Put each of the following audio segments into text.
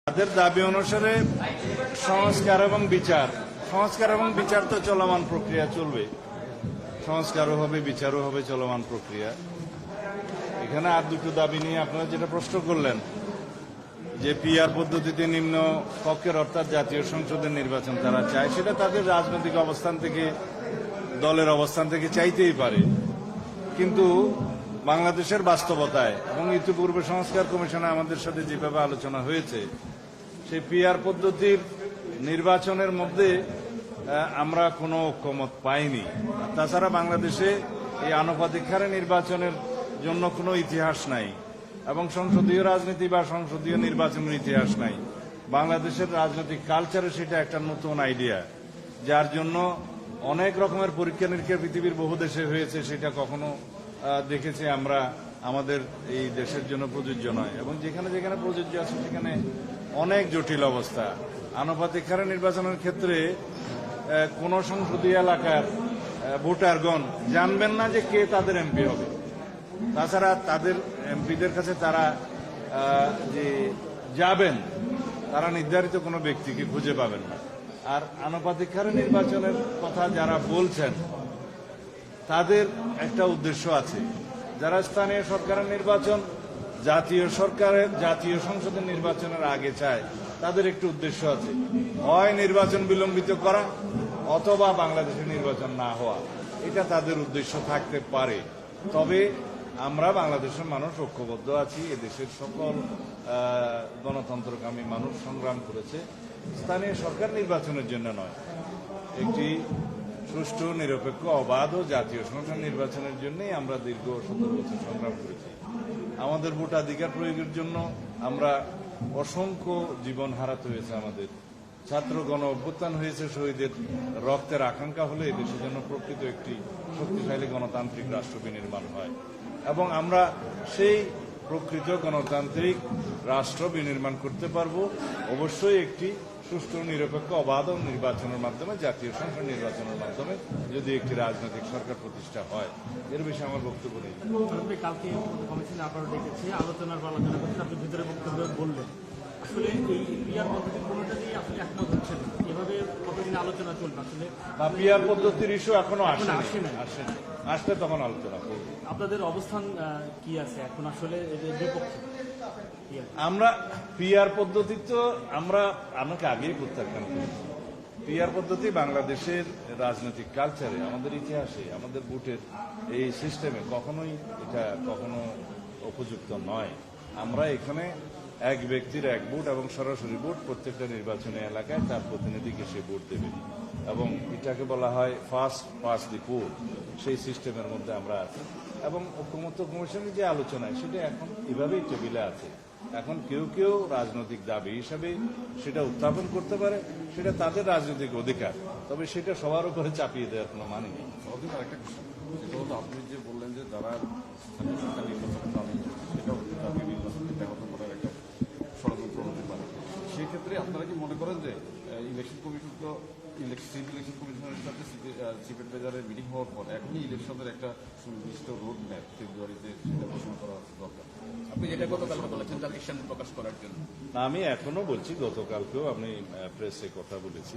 তাদের দাবি অনুসারে সংস্কার এবং বিচার তো চলমান প্রক্রিয়া চলবে। সংস্কারও হবে, বিচারও হবে, চলমান প্রক্রিয়া। এখানে আর দুটো দাবি নিয়ে আপনারা যেটা প্রশ্ন করলেন যে পিআর পদ্ধতিতে নিম্ন কক্ষের অর্থাৎ জাতীয় সংসদের নির্বাচন তারা চায়, সেটা তাদের রাজনৈতিক অবস্থান থেকে, দলের অবস্থান থেকে চাইতেই পারে, কিন্তু বাংলাদেশের বাস্তবতায় এবং ইতিপূর্বে সংস্কার কমিশনে আমাদের সাথে যেভাবে আলোচনা হয়েছে, সেই পিআর পদ্ধতির নির্বাচনের মধ্যে আমরা কোনো ঐক্যমত পাইনি। তাছাড়া বাংলাদেশে এই আনুপাতিক হারে নির্বাচনের জন্য কোনো ইতিহাস নাই এবং সংসদীয় রাজনীতি বা সংসদীয় নির্বাচনের ইতিহাস নাই। বাংলাদেশের রাজনৈতিক কালচারে সেটা একটা নতুন আইডিয়া, যার জন্য অনেক রকমের পরীক্ষা নিরীক্ষা পৃথিবীর বহু দেশে হয়েছে, সেটা কখনো দেখেছি আমরা আমাদের এই দেশের জন্য প্রযোজ্য নয়। এবং যেখানে যেখানে প্রযোজ্য আছে সেখানে অনেক জটিল অবস্থা। আনুপাতিক হারে নির্বাচনের ক্ষেত্রে কোন সংসদীয় এলাকার ভোটারগণ জানবেন না যে কে তাদের এমপি হবে। তাছাড়া তাদের এমপিদের কাছে তারা যে যাবেন, তারা নির্ধারিত কোনো ব্যক্তিকে খুঁজে পাবেন না। আর আনুপাতিক হারে নির্বাচনের কথা যারা বলছেন, তাদের একটা উদ্দেশ্য আছে। যারা স্থানীয় সরকারের নির্বাচন জাতীয় সংসদের নির্বাচনের আগে চায়, তাদের একটু উদ্দেশ্য আছে, হয় নির্বাচন বিলম্বিত করা অথবা বাংলাদেশের নির্বাচন না হওয়া। এটা তাদের উদ্দেশ্য থাকতে পারে। তবে আমরা বাংলাদেশের মানুষ ঐক্যবদ্ধ আছি। এদেশের সকল গণতন্ত্রকামী মানুষ সংগ্রাম করেছে স্থানীয় সরকার নির্বাচনের জন্য নয়, একটি সুষ্ঠু, নিরপেক্ষ, অবাধ ও জাতীয় সংসদ নির্বাচনের জন্যই আমরা দীর্ঘ 17 বছর সংগ্রাম করেছি। আমাদের ভোটাধিকার প্রয়োগের জন্য আমরা অসংখ্য জীবন হারাতে হয়েছে। আমাদের ছাত্র গণ অভ্যুত্থান হয়েছে, শহীদের রক্তের আকাঙ্ক্ষা হলে এদেশের জন্য প্রকৃত একটি শক্তিশালী গণতান্ত্রিক রাষ্ট্র বিনির্মাণ হয়। এবং আমরা সেই প্রকৃত গণতান্ত্রিক রাষ্ট্র বিনির্মাণ করতে পারব অবশ্যই একটি সুষ্ঠু, নিরপেক্ষ, অবাধ নির্বাচনের মাধ্যমে, জাতীয় সংসদ নির্বাচনের মাধ্যমে, যদি একটি রাজনৈতিক সরকার প্রতিষ্ঠা হয়। এর বিষয়ে আমার বক্তব্য নেই। কালকে কমিশনে আবারও ডেকেছে, আলোচনা করছেন, আপনি ভিতরে বক্তব্য বললেন। আসলে এই পিআর পদ্ধতির কোনোটা নিয়ে আসলে একমত হচ্ছে না। এভাবে কতদিন আলোচনা চলবে? আসলে পিআর পদ্ধতির ইস্যু এখনো আসেনি। আসলে তখন আলোচনা করব। আপনাদের অবস্থান কি আছে এখন? আসলে এদের বিপক্ষে আমরা পিআর পদ্ধতি তো আমরা আমাকে আগেই প্রত্যাখ্যান করেছি। পিআর পদ্ধতি বাংলাদেশের রাজনৈতিক কালচারে, আমাদের ইতিহাসে, আমাদের ভোটের এই সিস্টেমে কখনো উপযুক্ত নয়। আমরা এখানে এক ব্যক্তির এক ভোট এবং সরাসরি ভোট প্রত্যেকটা নির্বাচনী এলাকায় তার প্রতিনিধিকে সে ভোট দেবে এবং এটাকে বলা হয় ফার্স্ট পাস্ট দি পোল। সেই সিস্টেমের মধ্যে আমরা আছি এবং ঐক্যমত্য কমিশনের যে আলোচনায় সেটা এখন এভাবেই টেবিলে আছে। এখন কেউ কেউ রাজনৈতিক দাবি হিসাবে সেটা উত্থাপন করতে পারে, সেটা তাদের রাজনৈতিক অধিকার। তবে সেটা সবার উপরে চাপিয়ে দেওয়ার কোনো মানে নেই। আরেকটা বিষয়, সেটা হলো আপনি যে বললেন যে যারা সরকার নির্বাচনের দাবি, সেটাও জাতীয় নির্বাচনকে ব্যাহত করার একটা ষড়যন্ত্র হতে পারে। সেক্ষেত্রে আপনারা কি মনে করেন যে ইলেকশন কমিশন তো চিফ ইলেকশন কমিশনের সাথে চিফের বাজারের মিটিং হওয়ার পর এখনই ইলেকশনের একটা সুনির্দিষ্ট রোড ম্যাপ ফেব্রুয়ারিতে সেটা ঘোষণা করা দরকার? আপনি যেটা গতকাল বলেছেন তাদের সামনে প্রকাশ করার জন্য। আমি এখনো বলছি, গতকালকেও আমি প্রেসে কথা বলেছি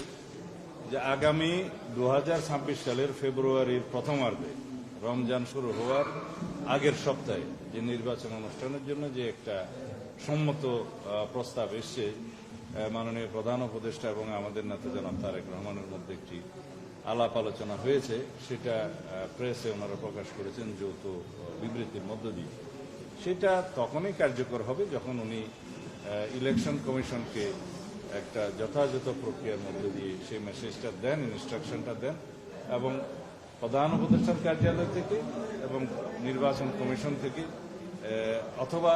যে আগামী 2026 সালের ফেব্রুয়ারির প্রথমার্ধে, রমজান শুরু হওয়ার আগের সপ্তাহে যে নির্বাচন অনুষ্ঠানের জন্য যে একটা সম্মত প্রস্তাব এসছে, মাননীয় প্রধান উপদেষ্টা এবং আমাদের নেতা জনাব তারেক রহমানের মধ্যে একটি আলাপ আলোচনা হয়েছে, সেটা প্রেসে ওনারা প্রকাশ করেছেন যৌথ বিবৃতির মধ্য দিয়ে। সেটা তখনই কার্যকর হবে যখন উনি ইলেকশন কমিশনকে একটা যথাযথ প্রক্রিয়ার মধ্যে দিয়ে সেই মেসেজটা দেন, ইনস্ট্রাকশনটা দেন এবং প্রধান উপদেষ্টার কার্যালয় থেকে এবং নির্বাচন কমিশন থেকে অথবা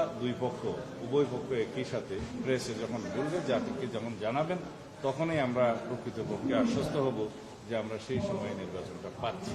উভয় পক্ষ একই সাথে প্রেসে যখন বলবে, জাতিকে যখন জানাবেন, তখনই আমরা প্রকৃতপক্ষে আশ্বস্ত হব যে আমরা সেই সময়ে নির্বাচনটা পাচ্ছি।